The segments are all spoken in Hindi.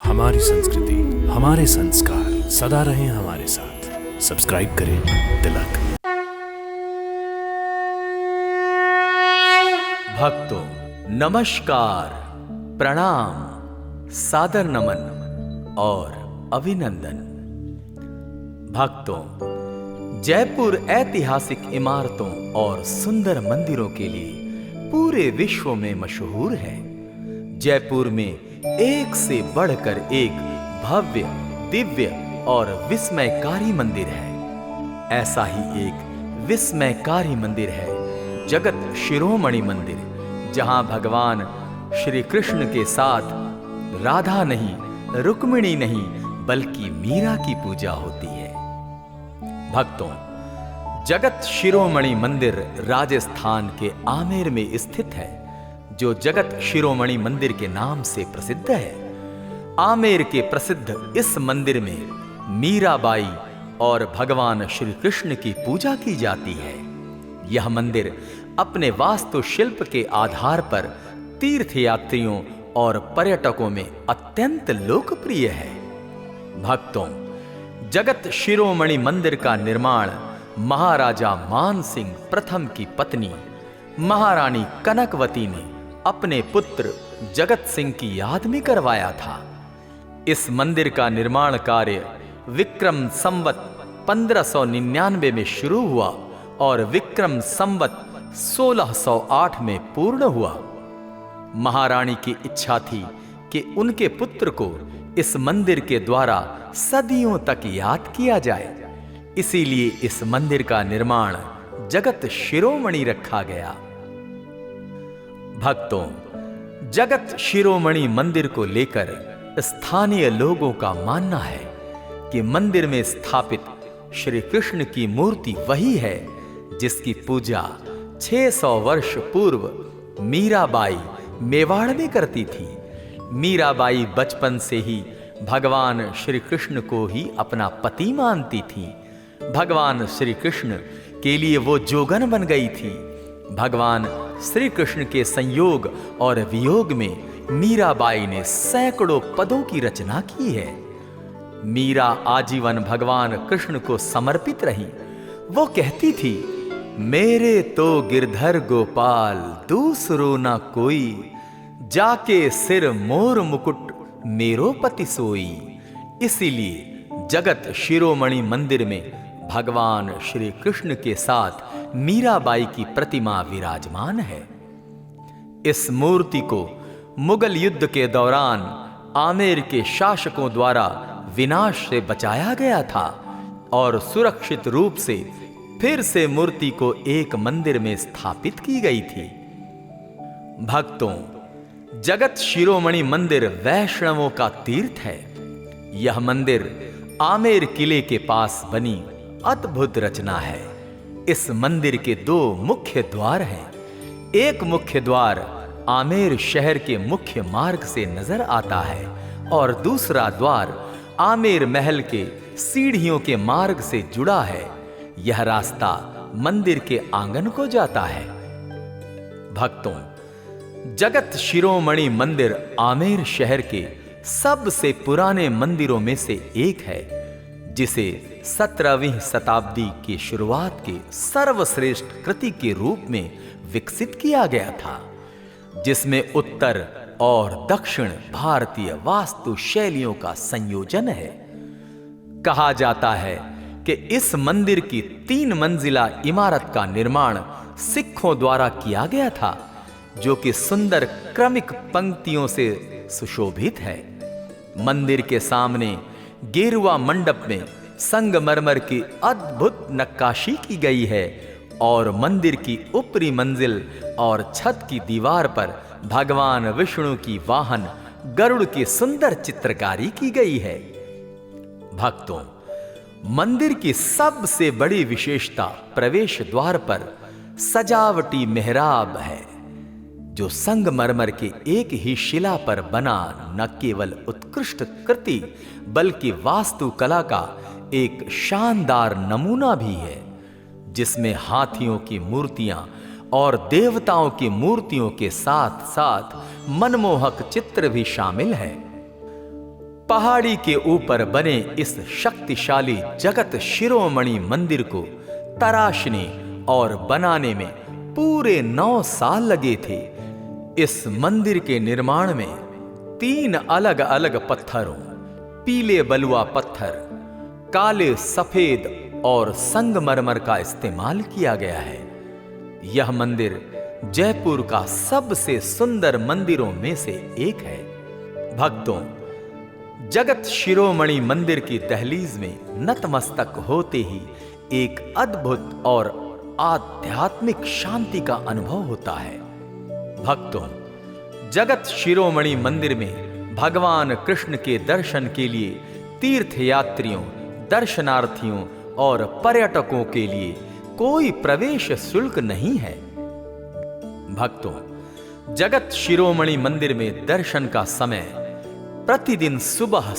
हमारी संस्कृति, हमारे संस्कार सदा रहें हमारे साथ। सब्सक्राइब करें तिलक। भक्तों नमस्कार, प्रणाम, सादर नमन और अभिनंदन। भक्तों, जयपुर ऐतिहासिक इमारतों और सुंदर मंदिरों के लिए पूरे विश्व में मशहूर है। जयपुर में एक से बढ़कर एक भव्य, दिव्य और विस्मयकारी मंदिर है। ऐसा ही एक विस्मयकारी मंदिर है जगत शिरोमणि मंदिर, जहां भगवान श्री कृष्ण के साथ राधा नहीं, रुक्मिणी नहीं, बल्कि मीरा की पूजा होती है। भक्तों, जगत शिरोमणि मंदिर राजस्थान के आमेर में स्थित है, जो जगत शिरोमणि मंदिर के नाम से प्रसिद्ध है। आमेर के प्रसिद्ध इस मंदिर में मीराबाई और भगवान श्री कृष्ण की पूजा की जाती है। यह मंदिर अपने वास्तुशिल्प के आधार पर तीर्थयात्रियों और पर्यटकों में अत्यंत लोकप्रिय है। भक्तों, जगत शिरोमणि मंदिर का निर्माण महाराजा मान सिंह प्रथम की पत्नी महारानी कनकवती ने अपने पुत्र जगत सिंह की याद में करवाया था। इस मंदिर का निर्माण कार्य विक्रम संवत 1599 में शुरू हुआ और विक्रम संवत 1608 में पूर्ण हुआ। महारानी की इच्छा थी कि उनके पुत्र को इस मंदिर के द्वारा सदियों तक याद किया जाए, इसीलिए इस मंदिर का निर्माण जगत शिरोमणि रखा गया। भक्तों, जगत शिरोमणि मंदिर को लेकर स्थानीय लोगों का मानना है कि मंदिर में स्थापित श्री कृष्ण की मूर्ति वही है जिसकी पूजा 600 वर्ष पूर्व मीराबाई मेवाड़ में करती थी। मीराबाई बचपन से ही भगवान श्री कृष्ण को ही अपना पति मानती थी। भगवान श्री कृष्ण के लिए वो जोगन बन गई थी। भगवान श्री कृष्ण के संयोग और वियोग में मीराबाई ने सैकड़ों पदों की रचना की है। मीरा आजीवन भगवान कृष्ण को समर्पित रही। वो कहती थी, मेरे तो गिरधर गोपाल दूसरो ना कोई, जाके सिर मोर मुकुट मेरो पति सोई। इसीलिए जगत शिरोमणि मंदिर में भगवान श्री कृष्ण के साथ मीराबाई की प्रतिमा विराजमान है। इस मूर्ति को मुगल युद्ध के दौरान आमेर के शासकों द्वारा विनाश से बचाया गया था और सुरक्षित रूप से फिर से मूर्ति को एक मंदिर में स्थापित की गई थी। भक्तों, जगत शिरोमणि मंदिर वैष्णवों का तीर्थ है। यह मंदिर आमेर किले के पास बनी अद्भुत रचना है। इस मंदिर के दो मुख्य द्वार हैं। एक मुख्य द्वार आमेर शहर के मुख्य मार्ग से नजर आता है और दूसरा द्वार आमेर महल के सीढ़ियों के मार्ग से जुड़ा है। यह रास्ता मंदिर के आंगन को जाता है। भक्तों, जगत शिरोमणि मंदिर आमेर शहर के सबसे पुराने मंदिरों में से एक है, जिसे 17वीं शताब्दी की शुरुआत के सर्वश्रेष्ठ कृति के रूप में विकसित किया गया था, जिसमें उत्तर और दक्षिण भारतीय वास्तु शैलियों का संयोजन है। कहा जाता है कि इस मंदिर की 3 मंजिला इमारत का निर्माण सिखों द्वारा किया गया था, जो कि सुंदर क्रमिक पंक्तियों से सुशोभित है। मंदिर के सामने गेरुआ मंडप में संगमरमर की अद्भुत नक्काशी की गई है और मंदिर की ऊपरी मंजिल और छत की दीवार पर भगवान विष्णु की वाहन गरुड़ की सुंदर चित्रकारी की गई है। भक्तों, मंदिर की सबसे बड़ी विशेषता प्रवेश द्वार पर सजावटी मेहराब है, जो संगमरमर के एक ही शिला पर बना न केवल उत्कृष्ट कृति बल्कि वास्तुकला का एक शानदार नमूना भी है, जिसमें हाथियों की मूर्तियां और देवताओं की मूर्तियों के साथ साथ मनमोहक चित्र भी शामिल है। पहाड़ी के ऊपर बने इस शक्तिशाली जगत शिरोमणि मंदिर को तराशने और बनाने में पूरे 9 साल लगे थे। इस मंदिर के निर्माण में 3 अलग अलग पत्थरों, पीले बलुआ पत्थर, काले सफेद और संगमरमर का इस्तेमाल किया गया है। यह मंदिर जयपुर का सबसे सुंदर मंदिरों में से एक है। भक्तों, जगत शिरोमणि मंदिर की दहलीज में नतमस्तक होते ही एक अद्भुत और आध्यात्मिक शांति का अनुभव होता है। भक्तों, जगत शिरोमणि मंदिर में भगवान कृष्ण के दर्शन के लिए तीर्थयात्रियों, दर्शनार्थियों और पर्यटकों के लिए कोई प्रवेश शुल्क नहीं है। भक्तों, जगत शिरोमणि मंदिर में दर्शन का समय प्रतिदिन सुबह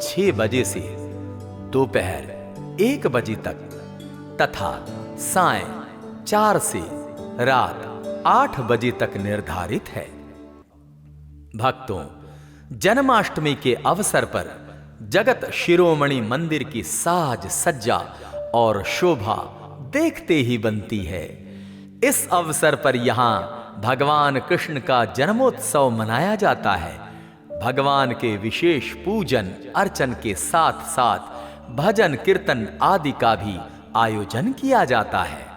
6 बजे से दोपहर 1 बजे तक तथा साय 4 से रात 8 बजे तक निर्धारित है। भक्तों, जन्माष्टमी के अवसर पर जगत शिरोमणि मंदिर की साज सज्जा और शोभा देखते ही बनती है। इस अवसर पर यहां भगवान कृष्ण का जन्मोत्सव मनाया जाता है। भगवान के विशेष पूजन अर्चन के साथ साथ भजन कीर्तन आदि का भी आयोजन किया जाता है।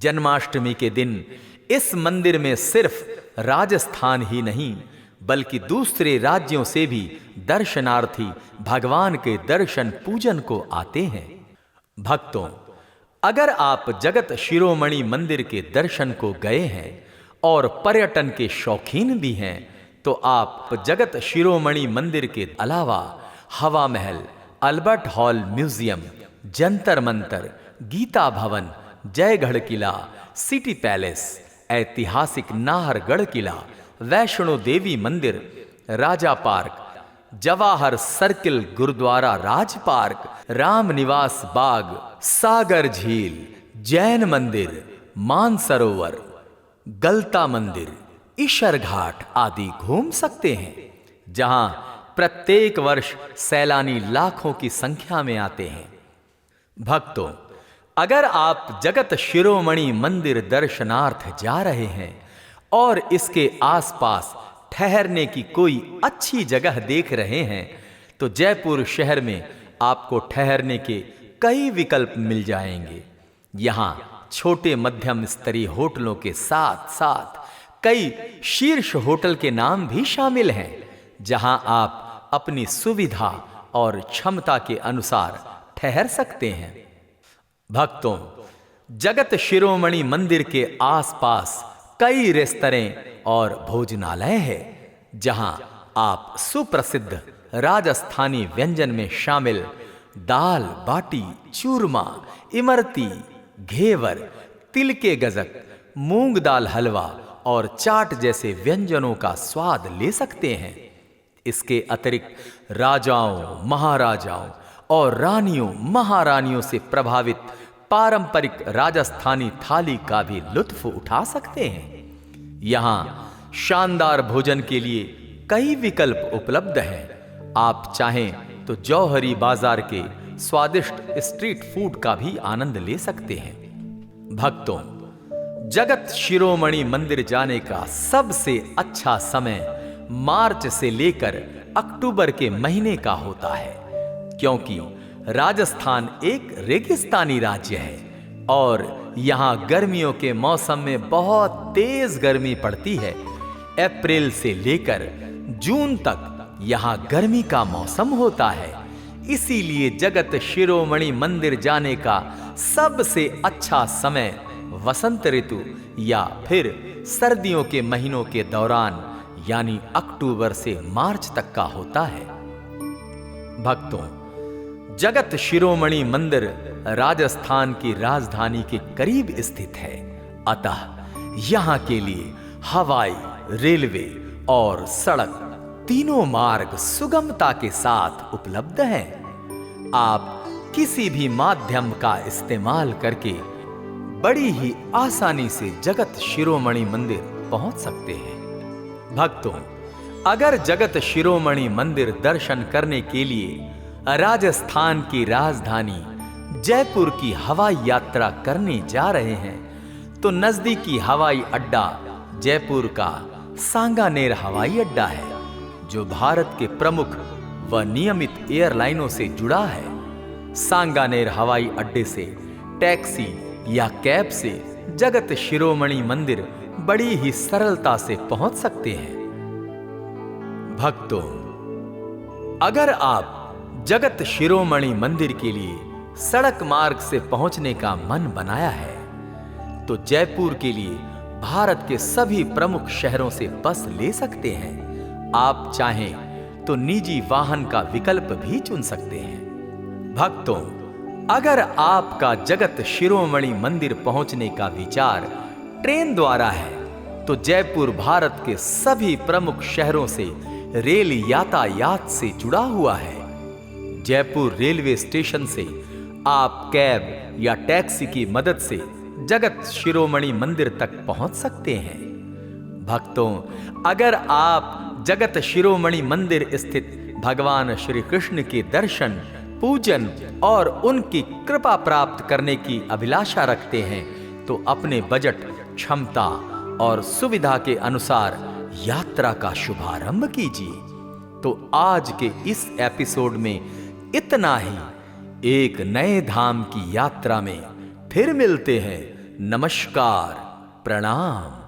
जन्माष्टमी के दिन इस मंदिर में सिर्फ राजस्थान ही नहीं बल्कि दूसरे राज्यों से भी दर्शनार्थी भगवान के दर्शन पूजन को आते हैं। भक्तों, अगर आप जगत शिरोमणि मंदिर के दर्शन को गए हैं और पर्यटन के शौकीन भी हैं तो आप जगत शिरोमणि मंदिर के अलावा Hawa Mahal, Albert Hall museum, Jantar Mantar, Gita Bhawan, Jaigarh किला, सिटी पैलेस, ऐतिहासिक नाहरगढ़ किला, वैष्णो देवी मंदिर, राजा पार्क, जवाहर सर्किल गुरुद्वारा राज पार्क, राम निवास बाग, सागर झील, जैन मंदिर, मानसरोवर, गलता मंदिर, ईशर घाट आदि घूम सकते हैं, जहां प्रत्येक वर्ष सैलानी लाखों की संख्या में आते हैं। भक्तों, अगर आप जगत शिरोमणि मंदिर दर्शनार्थ जा रहे हैं और इसके आसपास ठहरने की कोई अच्छी जगह देख रहे हैं तो जयपुर शहर में आपको ठहरने के कई विकल्प मिल जाएंगे। यहाँ छोटे मध्यम स्तरीय होटलों के साथ साथ कई शीर्ष होटल के नाम भी शामिल हैं, जहां आप अपनी सुविधा और क्षमता के अनुसार ठहर सकते हैं। भक्तों, जगत शिरोमणि मंदिर के आसपास कई रेस्तरां और भोजनालय हैं, जहां आप सुप्रसिद्ध राजस्थानी व्यंजन में शामिल दाल बाटी, चूरमा, इमरती, घेवर, तिल के गजक, मूंग दाल हलवा और चाट जैसे व्यंजनों का स्वाद ले सकते हैं। इसके अतिरिक्त राजाओं, महाराजाओं और रानियों, महारानियों से प्रभावित पारंपरिक राजस्थानी थाली का भी लुत्फ उठा सकते हैं। यहाँ शानदार भोजन के लिए कई विकल्प उपलब्ध हैं। आप चाहें तो जौहरी बाजार के स्वादिष्ट स्ट्रीट फूड का भी आनंद ले सकते हैं। भक्तों, जगत शिरोमणि मंदिर जाने का सबसे अच्छा समय मार्च से लेकर अक्टूबर के महीने का होता है, क्योंकि राजस्थान एक रेगिस्तानी राज्य है और यहाँ गर्मियों के मौसम में बहुत तेज गर्मी पड़ती है। अप्रैल से लेकर जून तक यहाँ गर्मी का मौसम होता है। इसीलिए जगत शिरोमणि मंदिर जाने का सबसे अच्छा समय वसंत ऋतु या फिर सर्दियों के महीनों के दौरान यानी अक्टूबर से मार्च तक का होता है। भक्तों, जगत शिरोमणि मंदिर राजस्थान की राजधानी के करीब स्थित है, अतः यहां के लिए हवाई, रेलवे और सड़क तीनों मार्ग सुगमता के साथ उपलब्ध हैं। आप किसी भी माध्यम का इस्तेमाल करके बड़ी ही आसानी से जगत शिरोमणि मंदिर पहुंच सकते हैं। भक्तों, अगर जगत शिरोमणि मंदिर दर्शन करने के लिए राजस्थान की राजधानी जयपुर की हवाई यात्रा करने जा रहे हैं, तो नजदीकी हवाई अड्डा जयपुर का सांगानेर हवाई अड्डा है, जो भारत के प्रमुख व नियमित एयरलाइनों से जुड़ा है। सांगानेर हवाई अड्डे से टैक्सी या कैब से जगत शिरोमणि मंदिर बड़ी ही सरलता से पहुंच सकते हैं। भक्तों, अगर आप जगत शिरोमणि मंदिर के लिए सड़क मार्ग से पहुंचने का मन बनाया है, तो जयपुर के लिए भारत के सभी प्रमुख शहरों से बस ले सकते हैं। आप चाहें तो निजी वाहन का विकल्प भी चुन सकते हैं। भक्तों, अगर आपका जगत शिरोमणि मंदिर पहुंचने का विचार ट्रेन द्वारा है, तो जयपुर भारत के सभी प्रमुख शहरों से रेल यातायात से जुड़ा हुआ है। जयपुर रेलवे स्टेशन से आप कैब या टैक्सी की मदद से जगत शिरोमणि मंदिर तक पहुंच सकते हैं। भक्तों, अगर आप जगत शिरोमणि मंदिर स्थित भगवान श्री कृष्ण के दर्शन, पूजन और उनकी कृपा प्राप्त करने की अभिलाषा रखते हैं, तो अपने बजट, क्षमता और सुविधा के अनुसार यात्रा का शुभारंभ कीजिए। तो आज के इस एपिसोड में इतना ही। एक नए धाम की यात्रा में फिर मिलते हैं। नमस्कार, प्रणाम।